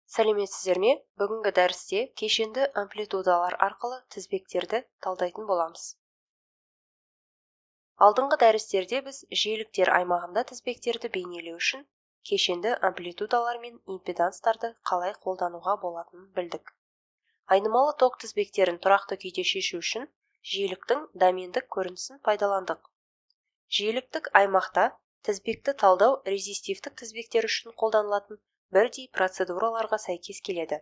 Сәлеметсіздер ме? Бүгінгі дәрісте кешенді амплитудалар арқылы тізбектерді талдайтын боламыз. Алдыңғы дәрістерде біз жиіліктер аймағында тізбектерді бейнелеу үшін кешенді амплитудалар мен импеданстарды қалай қолдануға болатынын білдік. Айнымалы ток тізбектерін тұрақты күйде шешу үшін жиіліктің домендік көрінісін пайдаландық. Жиіліктік аймақта тізбекті талдау резистивтік тізбектер үшін қолданылатын бірдей процедураларға сәйкес келеді.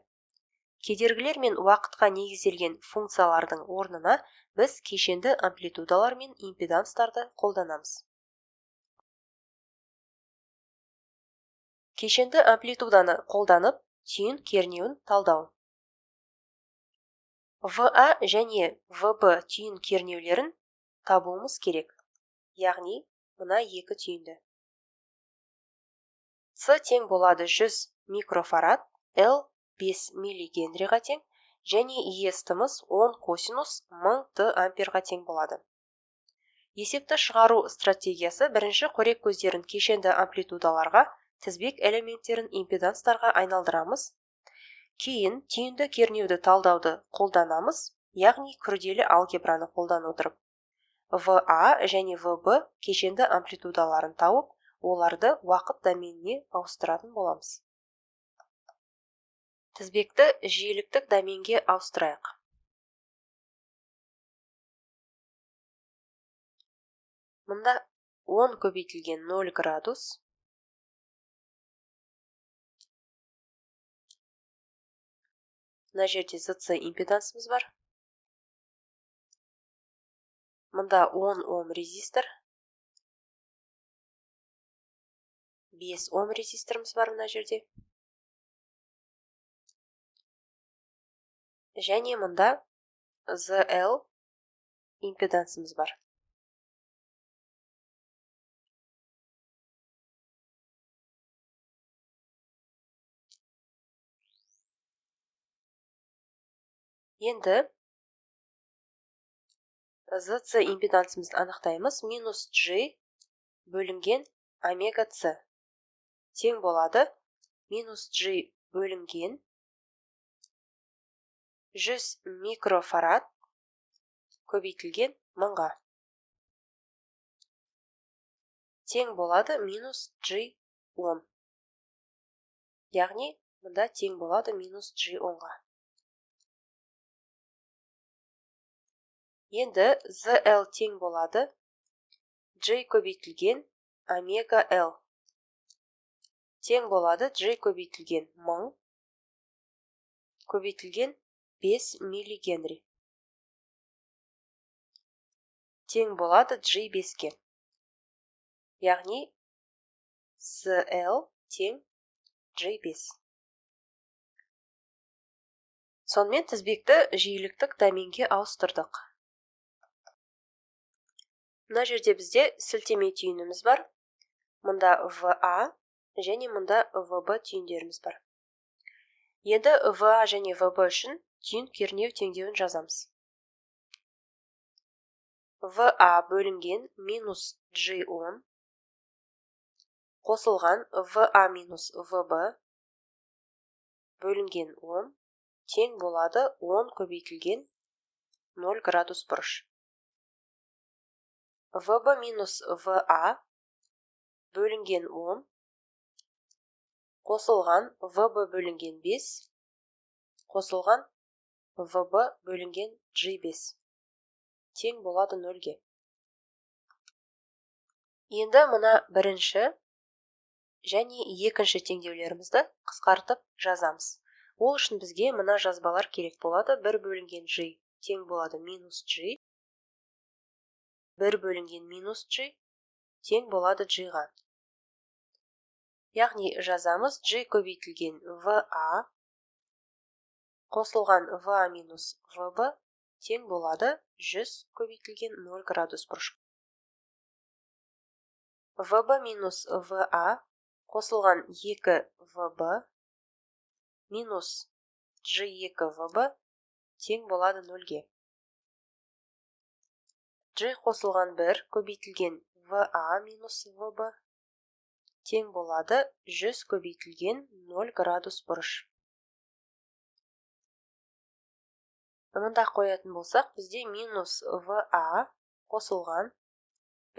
Кедергілер мен уақытқа негізделген функциялардың орнына біз кешенді амплитудалар мен импеданстарды қолданамыз. Кешенді амплитуданы қолданып, түйін кернеуін талдау. ВА және ВБ түйін кернеулерін табуымыз керек. Яғни, мына екі түйінді. С тең болады 100 микрофарад, Л 5 миллигенриға тең, және естіміз 10 косинус 1000 Т амперға тең болады. Есепті шығару стратегиясы бірінші қорек көздерін кешенді амплитудаларға, тізбек элементтерін импеданстарға айналдырамыз. Кейін түйінді кернеуді талдауды қолданамыз, яғни күрделі алгебраны қолдан отырып. ВА және ВБ кешенді амплитудаларын тауып, оларды уақыт доменіне ауыстыратын боламыз. Тізбекті жиіліктік доменге ауыстырайық. Мұнда 10 көбейтілген 0 градус. Мына жерде ЗЦ импедансымыз бар. Мұнда 10 Ом резистор. 5 Ом резисторымыз бар мына жерде. Және мұнда ZL импедансымыз бар. Енді ZC импедансымызды анықтаймыз. Минус G бөлінген омега С. Тең болады. Минус G бөлінген 100 микрофарад көбейтілген 1000-ға. Тең болады минус G Ом. Яғни, мұнда тең болады минус G Омға. Енді ZL тең болады G көбейтілген омега L. Тең болады G көбейтілген 1000 көбейтілген 5 миллигенри. Тең болады G 5-ке. Яғни, ZL тең G 5. Сонымен тізбекті жиіліктік доменге ауыстырдық. Мына жерде бізде сілтеме түйініміз бар. Мұнда ВА және мұнда ВБ түйіндеріміз бар. Енді ВА және ВБ үшін түйін кернеу теңдеуін жазамыз. ВА бөлінген минус G Ом қосылған ВА минус ВБ бөлінген Ом тең болады 10 көбейтілген 0 градус бұрыш. ВБ минус ВА бөлінген 10 қосылған ВБ бөлінген 5 қосылған ВБ бөлінген G5 тең болады 0-ге. Енді мұна бірінші және екінші теңдеулерімізді қысқартып жазамыз. Ол үшін бізге мұна жазбалар керек болады. 1 бөлінген G тең болады минус G. 1 бөлінген минус G тең болады G-ға. Яғни жазамыз G көбейтілген ВА қосылған ВА минус ВБ тең болады 100 көбейтілген 0 градус бұрыш. ВБ минус ВА қосылған 2 ВБ минус G2 ВБ тең болады 0-ге. G қосылған 1 көбейтілген ВА минус ВБ тең болады 100 көбейтілген 0 градус бұрыш. Мында қоятын болсақ, бізде минус VA қосылған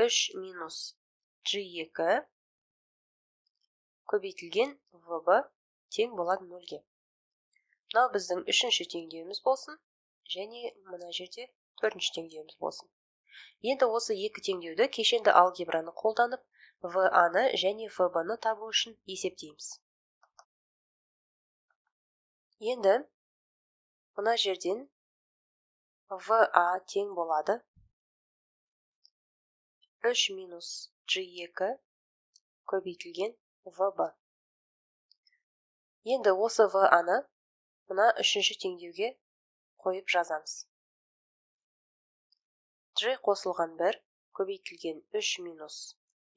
3 минус G2 көбейтілген VB тең болады 0-ге. Мынау біздің үшінші теңдеуіміз болсын, және мына жерде төртінші теңдеуіміз болсын. Енді осы екі теңдеуді кешенді алгебраны қолданып, VA-ны және VB-ны табу үшін есептейміз. Енді мына жерден VA тең болады 3 минус G2 көбейтілген VB. Енді осы VA-ны мына үшінші теңдеуге қойып жазамыз. G қосылған 1 көбейтілген 3 минус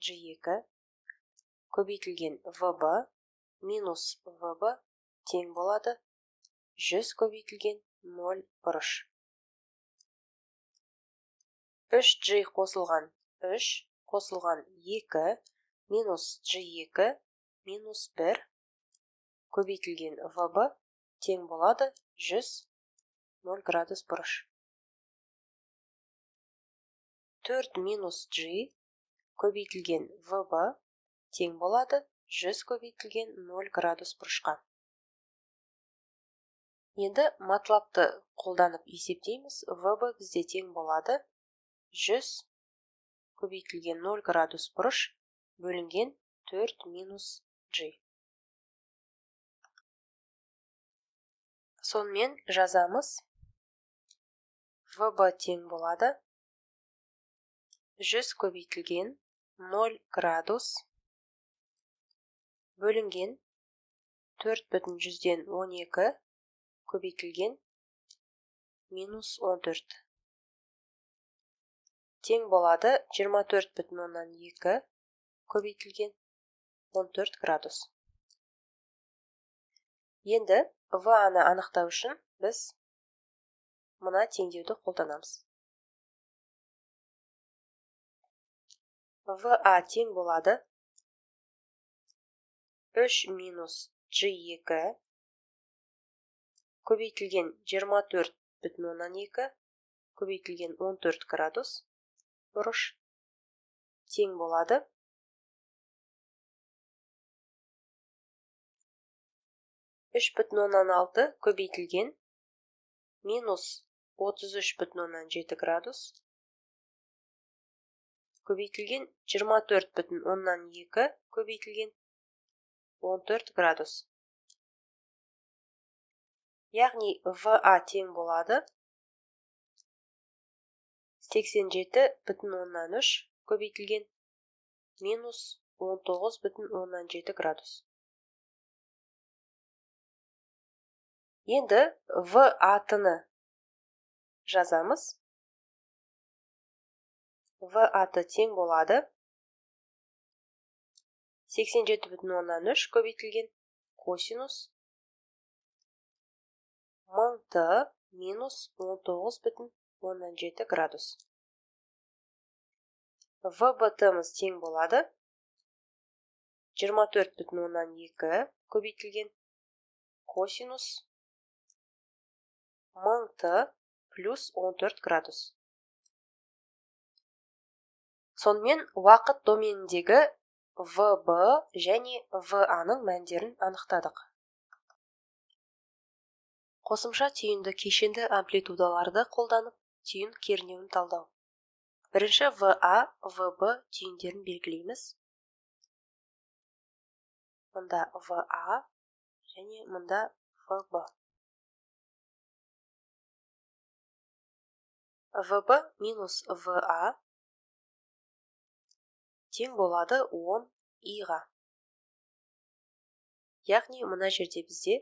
G2 көбейтілген VB минус VB тең болады 100 көбейтілген 0 бұрыш. 3G қосылған 3 қосылған 2 минус G2 минус 1 көбейтілген VB тең болады 100 0 градус бұрыш. 4 минус G көбейтілген VB тең болады 100 көбейтілген 0 градус бұрышқа. Енді MATLAB-ты қолданып есептейміз. VB бізде тең болады 100 көбейтілген 0 градус бұрыш бөлінген 4 минус G. Сонымен жазамыз. VB тең болады 100 көбейтілген 0 градус бөлінген 4,12 көбейтілген минус 14. Тең болады 24,2 көбейтілген 14 градус. Енді VA-ны анықтау үшін біз мына теңдеуді қолданамыз. VA тең болады 3 минус G2 көбейтілген 24,2 көбейтілген 14 градус бұрыш тең болады 3,6 көбейтілген минус 33,7 градус көбейтілген 24,2 көбейтілген 14 градус. Яғни VA тең болады 87,3 көбейтілген минус 19,7 градус. Енді VA-тыны жазамыз. VA-ты тең болады 87,3 көбейтілген косинус 1000 минус 19,7 градус. VB-тымыз тең болады 24,2 көбейтілген косинус 1000 плюс 14 градус. Сонымен уақыт доменіндегі VB және VA-ның мәндерін анықтадық. Қосымша түйінді кешенді амплитудаларды қолданып түйін кернеуін талдау. Бірінші VA, VB түйіндерін белгілейміз. Мұнда VA және мұнда VB. VB минус VA тең болады 10 i-ға. Яғни мына жерде бізде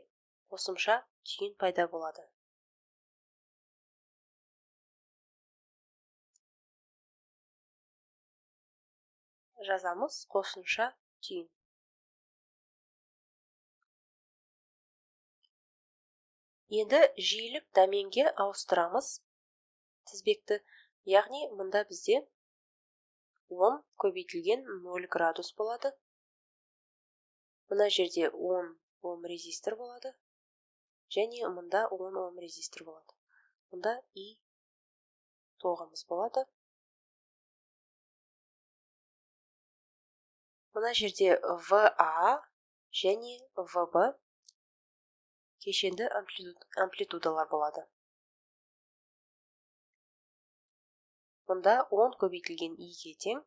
қосымша түйін пайда болады. Жазамыз қосымша түйін. Енді жиілік доменге ауыстырамыз тізбекті. Яғни мұнда бізде 10 көбейтілген 0 градус болады. Мына жерде 10 ом резистор болады. Және мұнда 10 ом резистор болады. Мұнда и тоғымыз болады. Мына жерде VA және VB кешенді амплитудалар болады. Мұнда 10 көбейтілген i-ге тең,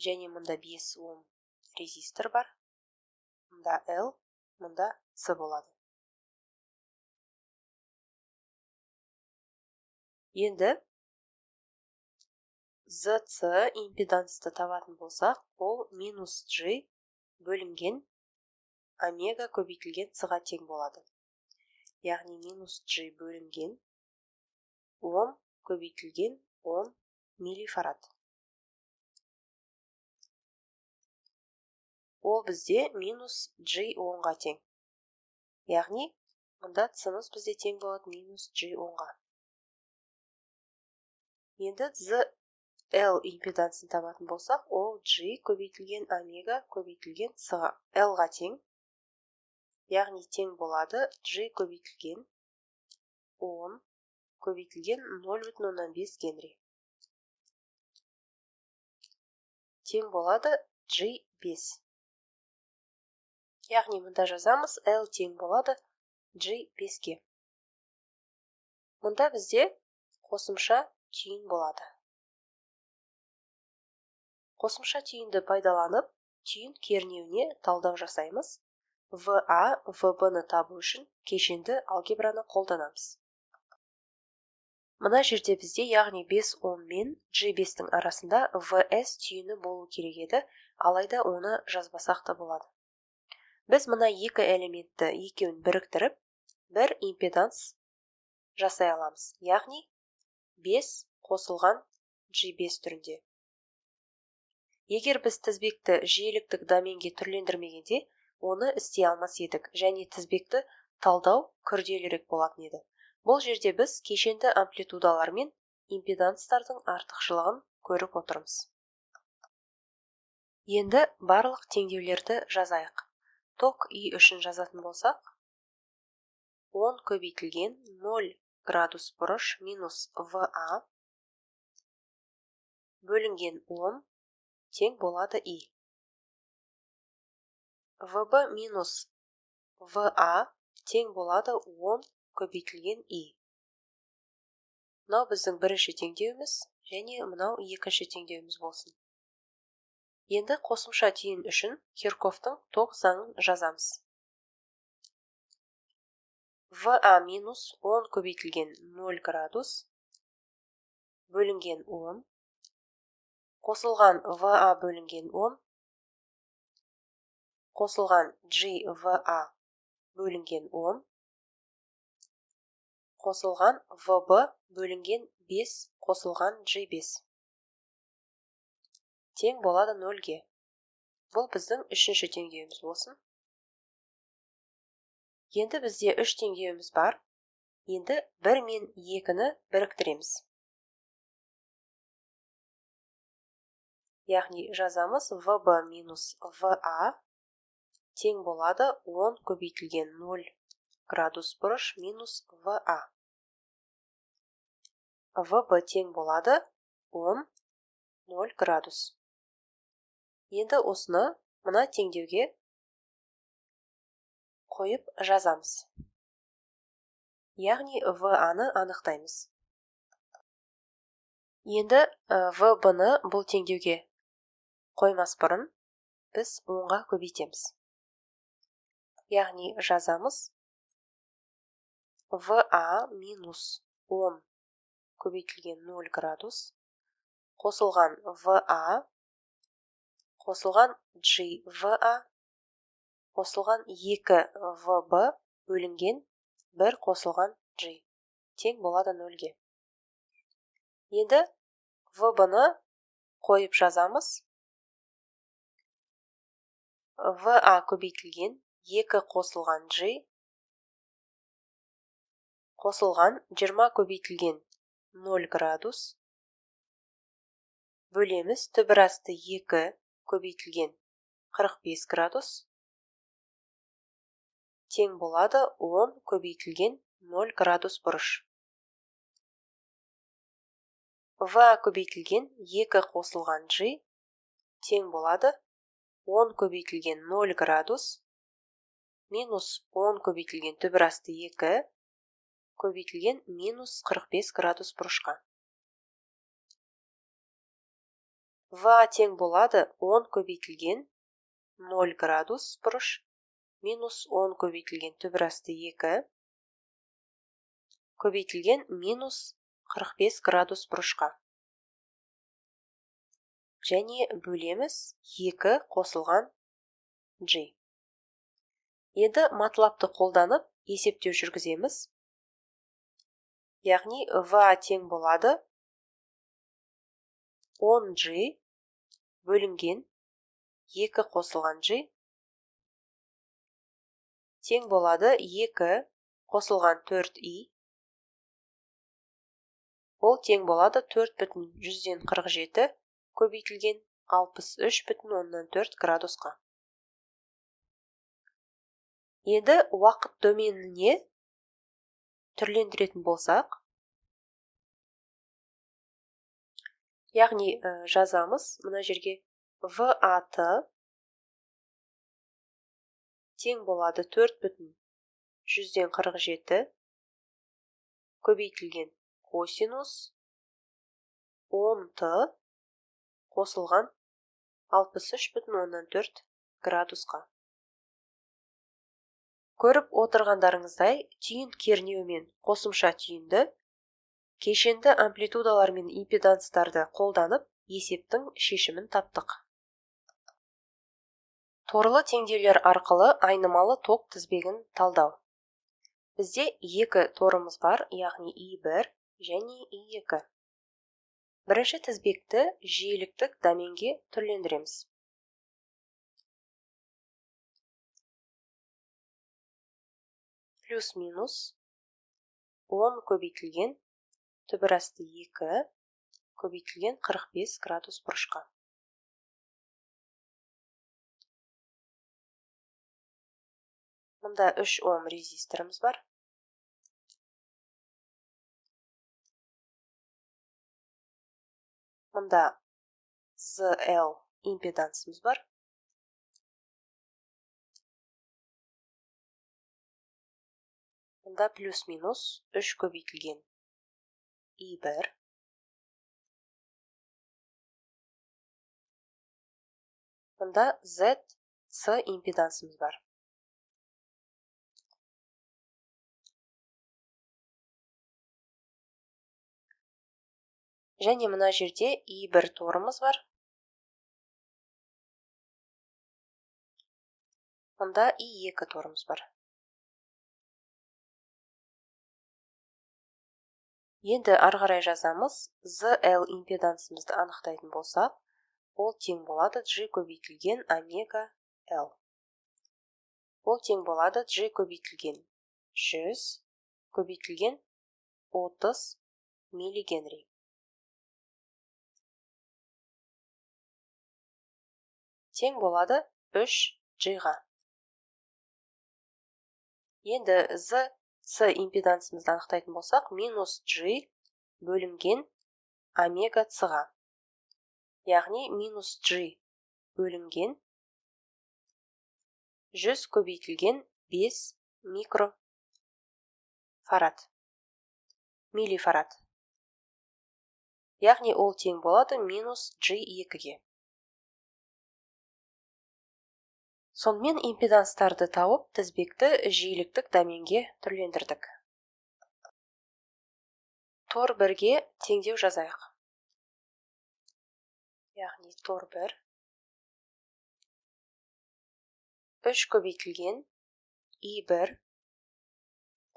және мұнда 5 Ом резистор бар. Мұнда L, мұнда C болады. Енді ZC импедансты табатын болсақ, ол минус G бөлінген омега көбейтілген C-ға тең болады. Яғни минус G бөлінген Ом көбейтілген 10 миллифарад. Ол бізде минус G 10-ға тең. Яғни, мұнда C-мыз бізде тең болады минус G 10-ға. Енді ZL импедансын табатын болсақ, ол G көбейтілген омега көбейтілген L-ға тең. Яғни, тең болады G көбейтілген 10 көбейтілген 0,5 Генри. Тең болады G5. Яғни, мұнда жазамыз L тең болады G5-ге. Мұнда бізде қосымша түйін болады. Қосымша түйінді пайдаланып, түйін кернеуіне талдау жасаймыз. VA, VB-ны табу үшін кешенді алгебраны қолданамыз. Мына жерде бізде, яғни 5 Ом мен G5-тің арасында VS түйіні болу керек еді, алайда оны жазбасақ та болады. Біз мына екі элементті екеуін біріктіріп, бір импеданс жасай аламыз. Яғни 5 қосылған G5 түрінде. Егер біз тізбекті жиіліктік доменге түрлендірмегенде, оны істей алмас едік, және тізбекті талдау күрделірек болатын еді. Бұл жерде біз кешенді амплитудалар мен импеданстардың артықшылығын көріп отырмыз. Енді барлық теңдеулерді жазайық. Ток I үшін жазатын болсақ, 10 көбейтілген 0 градус бұрыш минус VA бөлінген 10 тең болады I. VB минус VA тең болады 10 көбейтілген I. Мынау біздің бірінші теңдеуіміз, және мынау екінші теңдеуіміз болсын. Енді қосымша түйін үшін Киркофтың ток заңын жазамыз. VA минус 10 көбейтілген 0 градус бөлінген 10 қосылған VA бөлінген 10 қосылған GVA бөлінген 10 қосылған VB бөлінген 5 қосылған G5 тең болады 0-ге. Бұл біздің үшінші теңдеуіміз болсын. Енді бізде 3 теңдеуіміз бар. Енді 1 мен 2-ні біріктіреміз. Яғни жазамыз VB минус VA тең болады 10 көбейтілген 0 градус бұрыш минус VA. VB тең болады 10 0 градус. Енді осыны мына теңдеуге қойып жазамыз. Яғни VA-ны анықтаймыз. Енді VB-ны бұл теңдеуге қоймас бұрын біз 10-ға көбейтеміз. Яғни жазамыз VA минус 10 көбейтілген 0 градус қосылған VA қосылған GVA қосылған 2 VB бөлінген 1 қосылған G тең болады 0-ге. Енді VB-ны қойып жазамыз. VA көбейтілген 2 қосылған G қосылған 20 көбейтілген 0 градус бөлеміз түбір асты 2 көбейтілген 45 градус тең болады 10 көбейтілген 0 градус бұрыш. В көбейтілген 2 қосылған G тең болады 10 көбейтілген 0 градус минус 10 көбейтілген түбір асты 2 көбейтілген минус 45 градус бұрышқа. В тең болады 10 көбейтілген 0 градус бұрыш минус 10 көбейтілген түбір асты 2 көбейтілген минус 45 градус бұрышқа. Және бөлеміз 2 қосылған G. Енді матлапты қолданып есептеу жүргіземіз. Яғни В тең болады 10G бөлінген 2 қосылған G тең болады 2 қосылған 4i. Ол тең болады 4,147 көбейтілген 63,4 градусқа. Енді уақыт доменіне түрлендіретін болсақ, яғни жазамыз мына жерге VAT тең болады 4,147 көбейтілген косинус 10t қосылған 63,4 градусқа. Көріп отырғандарыңыздай, түйін кернеу мен қосымша түйінді, кешенді амплитудалар мен импеданстарды қолданып, есептің шешімін таптық. Торлы теңдеулер арқылы айнымалы ток тізбегін талдау. Бізде 2 торымыз бар, яғни I1 және I2. Бірінші тізбекті жиіліктік доменге түрлендіреміз. Плюс-минус 10 көбейтілген түбір асты 2 көбейтілген 45 градус бұрышқа. Мұнда 3 Ом резисторымыз бар. Мұнда ZL импедансымыз бар. Мұнда плюс-минус 3 көбейтілген I1. Мұнда ZC импедансымыз бар. Және мына жерде I1 торымыз бар. Мұнда I2 торымыз бар. Енді арғарай жазамыз. ZL импедансымызды анықтайтын болсақ, ол тең болады G көбейтілген омега L. Ол тең болады G көбейтілген 100 көбейтілген 30 миллигенри. Тең болады 3G-ға. Енді C импедансымызды анықтайтын болсақ, минус G бөлінген омега C-ға. Яғни минус G бөлінген 100 көбейтілген 5 микрофарад. Миллифарад. Яғни ол тең болады минус G2-ге. Сонымен импеданстарды тауып, тізбекті жиіліктік доменге түрлендірдік. Тор 1-ге теңдеу жазайық. Яғни тор 1 3 көбейтілген I1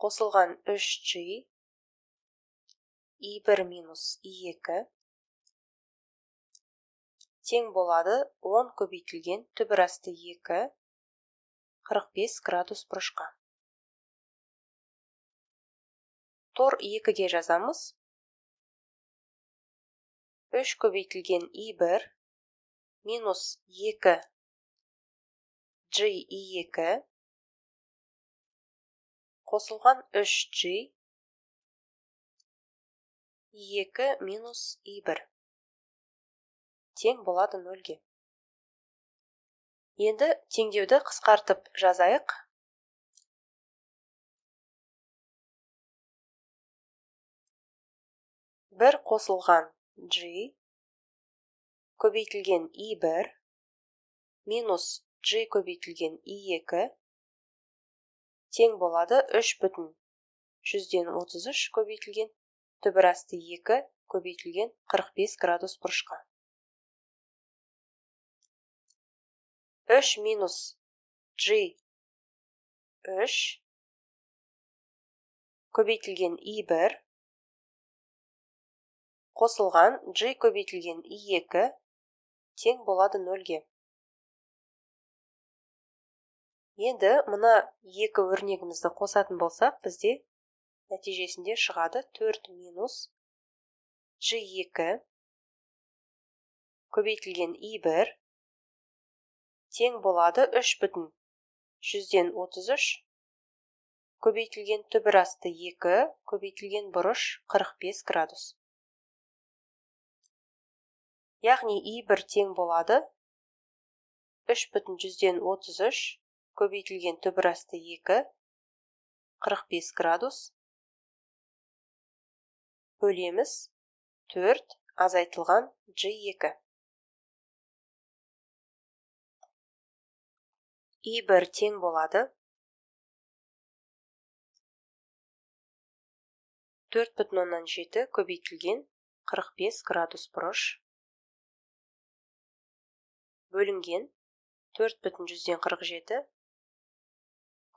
қосылған 3G I1 минус I2 тең болады 10 көбейтілген түбір асты 2 45 градус бұрышқа. Тор 2-ге жазамыз. 3 көбейтілген I1 минус 2 G I2 қосылған 3G 2 минус I1 тең болады 0-ге. Енді теңдеуді қысқартып жазайық. Бір қосылған G көбейтілген I1 минус G көбейтілген I2 тең болады 3,33 көбейтілген түбір асты 2 көбейтілген 45 градус бұрышқа. 3 минус G 3 көбейтілген I1 қосылған G көбейтілген I2 тең болады 0-ге. Енді мұна екі өрнегімізді қосатын болсақ, бізде нәтижесінде шығады 4 минус G2 көбейтілген I1 тең болады 3,33 көбейтілген түбір асты 2 көбейтілген бұрыш 45 градус. Яғни I1 тең болады 3,33 көбейтілген түбір асты 2 45 градус бөлеміз 4 азайтылған G2. I1 тең болады 4,7 көбейтілген 45 градус бұрыш бөлінген 4,47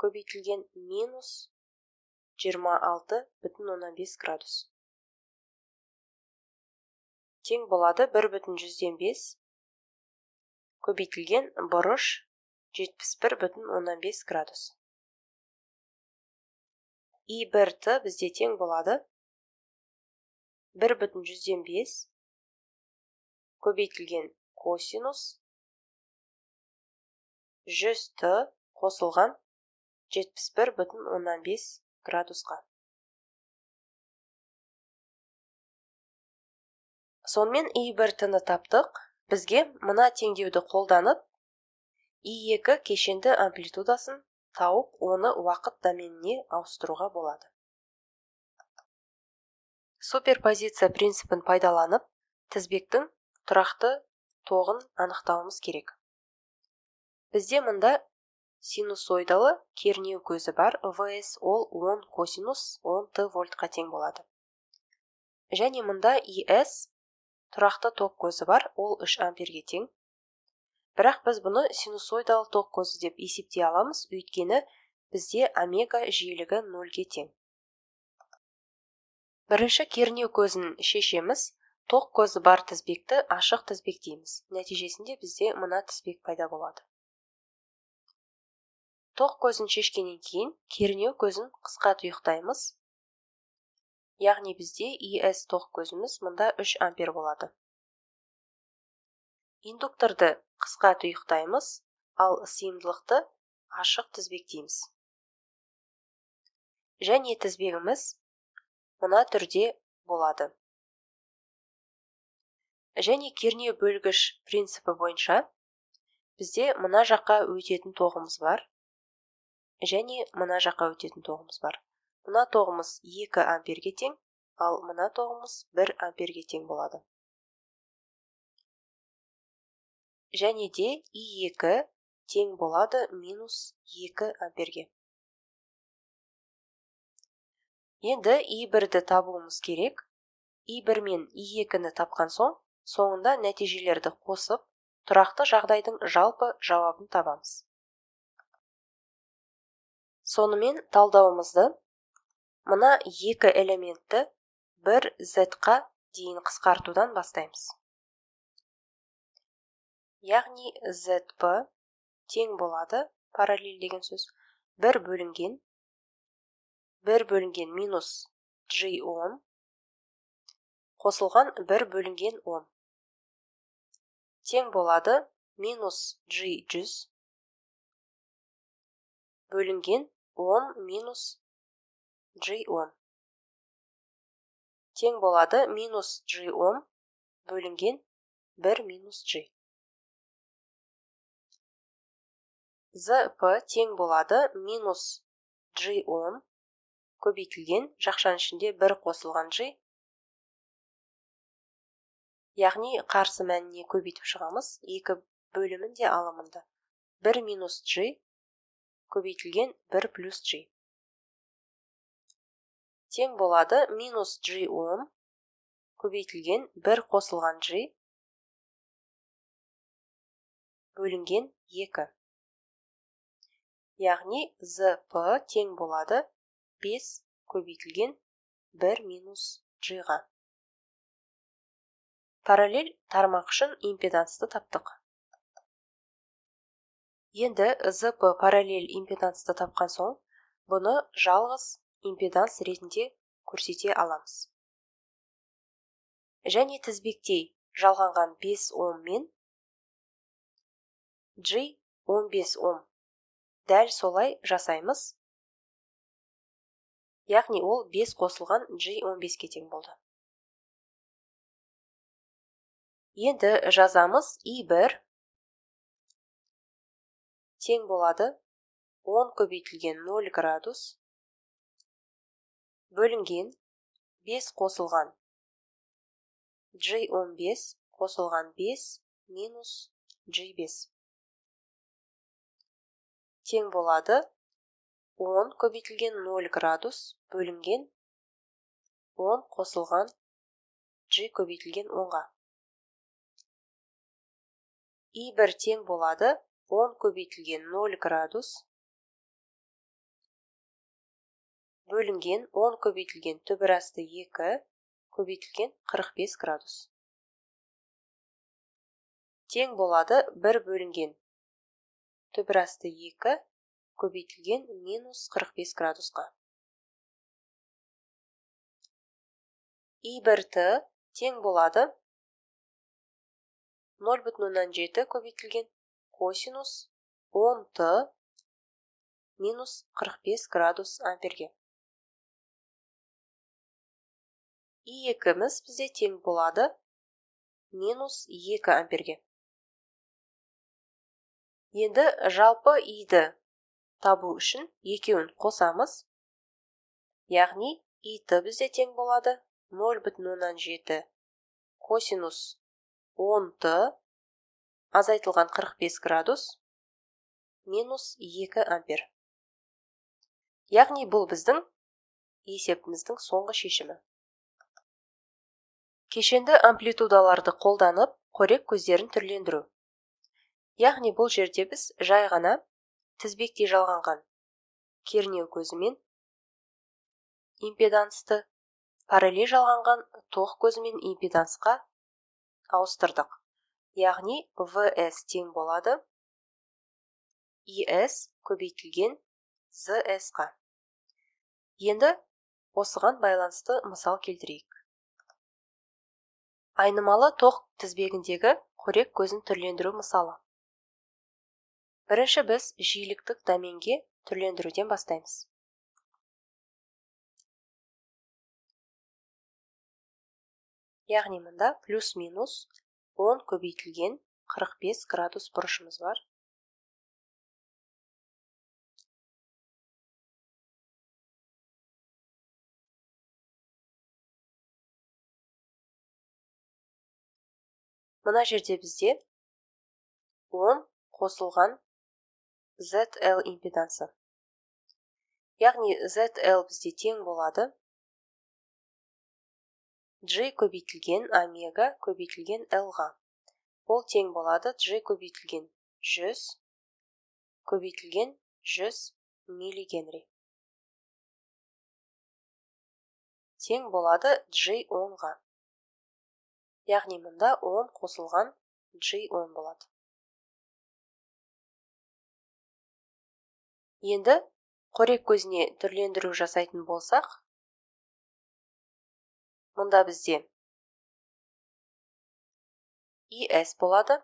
көбейтілген минус 26,5 градус. Тең болады 1,5 көбейтілген бұрыш 71,5 градус. I1 бізде тең болады 1,5 көбейтілген косинус 100 қосылған 71,5 градусқа. Сонымен I1-ні таптық. Бізге мына теңдеуді қолданып, I2 кешенді амплитудасын тауып, оны уақыт доменіне ауыстыруға болады. Суперпозиция принципін пайдаланып, тізбектің тұрақты тоғын анықтауымыз керек. Бізде мұнда синусоидалы кернеу көзі бар, ВС ол 10 косинус 10 Т вольтқа тең болады. Және мұнда ИС тұрақты ток көзі бар, ол 3 амперге тең. Бірақ біз бұны синусоидалы ток көзі деп есептей аламыз, өйткені бізде омега жиілігі 0-ге тең. Бірінші кернеу көзін шешеміз, ток көзі бар тізбекті ашық тізбек дейміз. Нәтижесінде бізде мына тізбек пайда болады. Ток көзін шешкеннен кейін кернеу көзін қысқа тұйықтаймыз. Яғни бізде ИС ток көзіміз мұнда 3 ампер болады. Индукторды қысқа тұйықтаймыз, ал сыйымдылықты ашық тізбектейміз. Және тізбегіміз мына түрде болады. Және кернеу бөлгіш принципі бойынша бізде мына жаққа өтетін тоғымыз бар. Және мына жаққа өтетін тоғымыз бар. Мына тоғымыз 2 амперге тең, ал мына тоғымыз 1 амперге тең болады. Және де I2 тең болады минус 2 амперге. Енді I1-ді табуымыз керек. I1 мен I2-ні тапқан соң, соңында нәтижелерді қосып, тұрақты жағдайдың жалпы жауабын табамыз. Сонымен талдауымызды мына екі элементті бір Z-қа дейін қысқартудан бастаймыз. Яғни ZP тең болады, параллель деген сөз, 1 бөлінген минус G10 қосылған 1 бөлінген 10 тең болады минус G100 бөлінген 10 минус G ohm тең болады минус G ohm бөлінген 1 минус G. ZP тең болады минус G ohm көбейтілген жақшаның ішінде 1 қосылған G. Яғни қарсы мәніне көбейтіп шығамыз. 2 бөлімінде алымында 1 минус G көбейтілген 1 плюс G. Тең болады минус G ohm көбейтілген 1 қосылған G бөлінген 2. Яғни ZP тең болады 5 көбейтілген 1 минус G-ға. Параллель тармақ үшін импедансты таптық. Енді ZP параллель импедансты тапқан соң, бұны жалғыз импеданс ретінде көрсете аламыз. Және тізбектей жалғанған 5 ohm мен G 15 ohm дәл солай жасаймыз. Яғни ол 5 қосылған G 15-ке тең болды. Енді жазамыз I1 тең болады 10 көбейтілген 0 градус бөлінген 5 қосылған G 15 қосылған 5 минус G 5 тең болады 10 көбейтілген 0 градус бөлінген 10 қосылған G көбейтілген 10-ға. I1 тең болады 10 көбейтілген 0 градус бөлінген 10 көбейтілген түбір асты 2 көбейтілген 45 градус. Тең болады 1 бөлінген түбір асты 2 көбейтілген минус 45 градусқа. I1T тең болады 0,7 көбейтілген косинус 10T минус 45 градус амперге. I2-міз бізде тең болады минус 2 амперге. Енді жалпы I-ді табу үшін екеуін қосамыз. Яғни I-ті бізде тең болады 0,7 косинус 10T азайтылған 45 градус минус 2 ампер. Яғни бұл біздің есебіміздің соңғы шешімі. Кешенді амплитудаларды қолданып қорек көздерін түрлендіру. Яғни бұл жерде біз жай ғана тізбектей жалғанған кернеу көзімен импедансты параллель жалғанған тоқ көзімен импедансқа ауыстырдық. Яғни VS тең болады IS көбейтілген ZS-қа. Енді осыған байланысты мысал келтірейік. Айнымалы тоқ тізбегіндегі қорек көзін түрлендіру мысалы. Бірінші біз жиіліктік доменге түрлендіруден бастаймыз. Яғни мұнда плюс-минус 10 көбейтілген 45 градус бұрышымыз бар. Мына жерде бізде 10 қосылған ZL импедансы. Яғни ZL бізде тең болады G көбейтілген омега көбейтілген L-ға. Ол тең болады G көбейтілген 100 көбейтілген 100 миллигенри. Тең болады G 10-ға. Яғни мұнда 10 қосылған G 10 болады. Енді қорек көзіне түрлендіру жасайтын болсақ, мұнда бізде IS болады.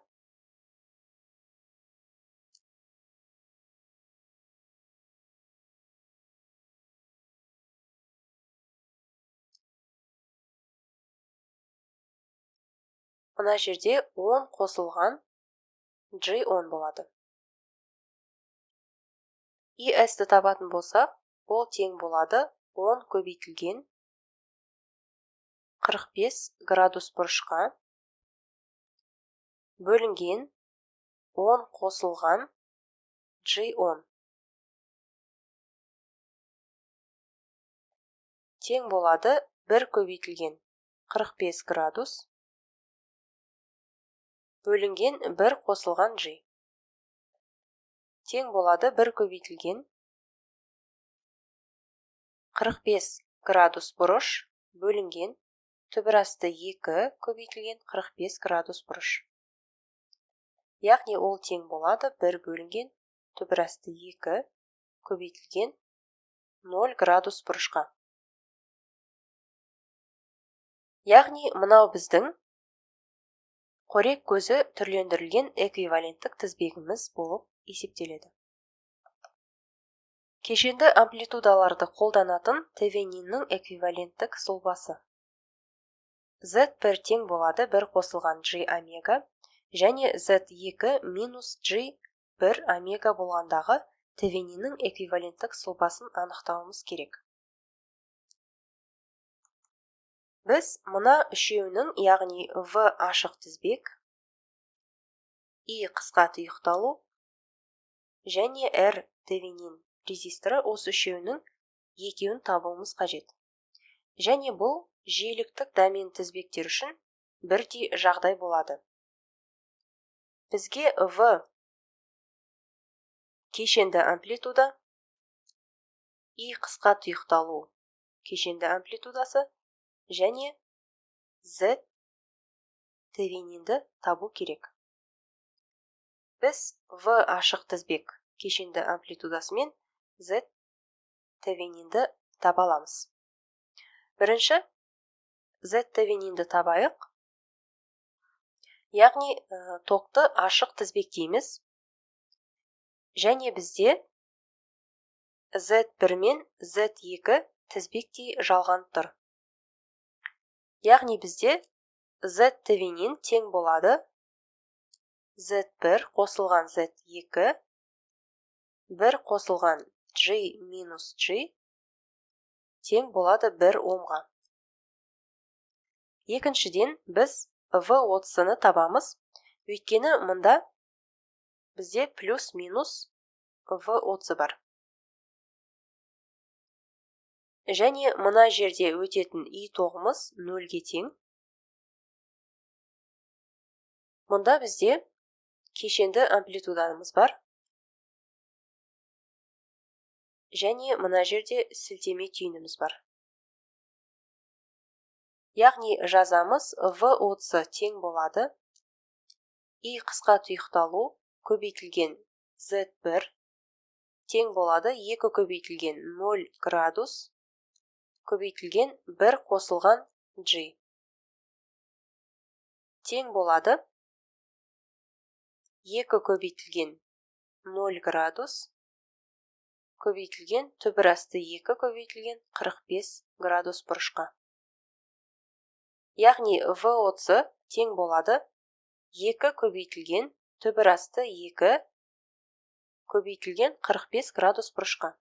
мына жерде 10 қосылған G10 болады. IS-ті табатын болсақ, ол тең болады 10 көбейтілген 45 градус бұрышқа бөлінген 10 қосылған G10 тең болады 1 көбейтілген 45 градус бөлінген 1 қосылған G. Тең болады 1 көбейтілген 45 градус бұрыш бөлінген түбірасты 2 көбейтілген 45 градус бұрыш. Яғни ол тең болады 1 бөлінген түбірасты 2 көбейтілген 0 градус бұрышқа. Яғни мынау біздің қорек көзі түрлендірілген эквиваленттік тізбегіміз болып есептеледі. Кешенді амплитудаларды қолданатын Теvenиннің эквиваленттік сұлбасы. Z1 тең болады 1 қосылған G омега және Z2 минус G1 омега болғандағы Теvenиннің эквиваленттік сұлбасын анықтауымыз керек. Біз мына үшеуінің, яғни V ашық тізбек, I қысқа тұйықталу және R Теvenин резисторы осы үшеуінің екеуін табуымыз қажет. Және бұл жиіліктік домен тізбектер үшін бірдей жағдай болады. Бізге V кешенді амплитуда, I қысқа тұйықталу кешенді амплитудасы және Z Теvenинді табу керек. Біз V ашық тізбек кешенді амплитудасымен Z Теvenинді таба аламыз. Бірінші, Z Теvenинді табайық. Яғни тоқты ашық тізбектейміз. Және бізде Z1 мен Z2 тізбектей жалғанып тұр. Яғни бізде Z Теvenин тең болады Z1 қосылған Z2 1 қосылған G минус G тең болады 1 омға. Екіншіден біз V30-ны табамыз, өйткені мұнда бізде плюс минус V30 бар. Және мына жерде өтетін I тоғымыз 0-ге тең. Мұнда бізде кешенді амплитудамыз бар. Және мына жерде сілтеме түйініміз бар. Яғни жазамыз V30 тең болады I қысқа тұйықталу көбейтілген Z1 тең болады 2 көбейтілген 0 градус көбейтілген 1 қосылған G. Тең болады 2 көбейтілген 0 градус көбейтілген түбірасты 2 көбейтілген 45 градус бұрышқа. Яғни V30 тең болады 2 көбейтілген түбірасты 2 көбейтілген 45 градус бұрышқа.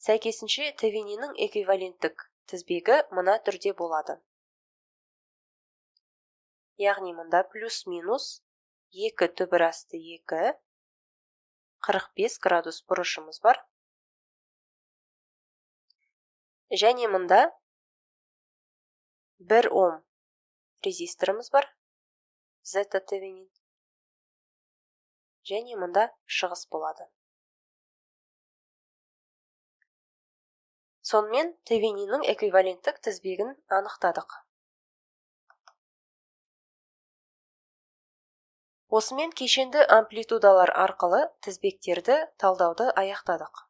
Сәйкесінше Теvenиннің эквиваленттік тізбегі мына түрде болады. Яғни мұнда плюс минус 2 түбірасты 2 45 градус бұрышымыз бар. Және мұнда 1 ом резисторымыз бар. Z Теvenин. Және мұнда шығыс болады. Сонымен Теvenиннің эквиваленттік тізбегін анықтадық. Осымен кешенді амплитудалар арқылы тізбектерді талдауды аяқтадық.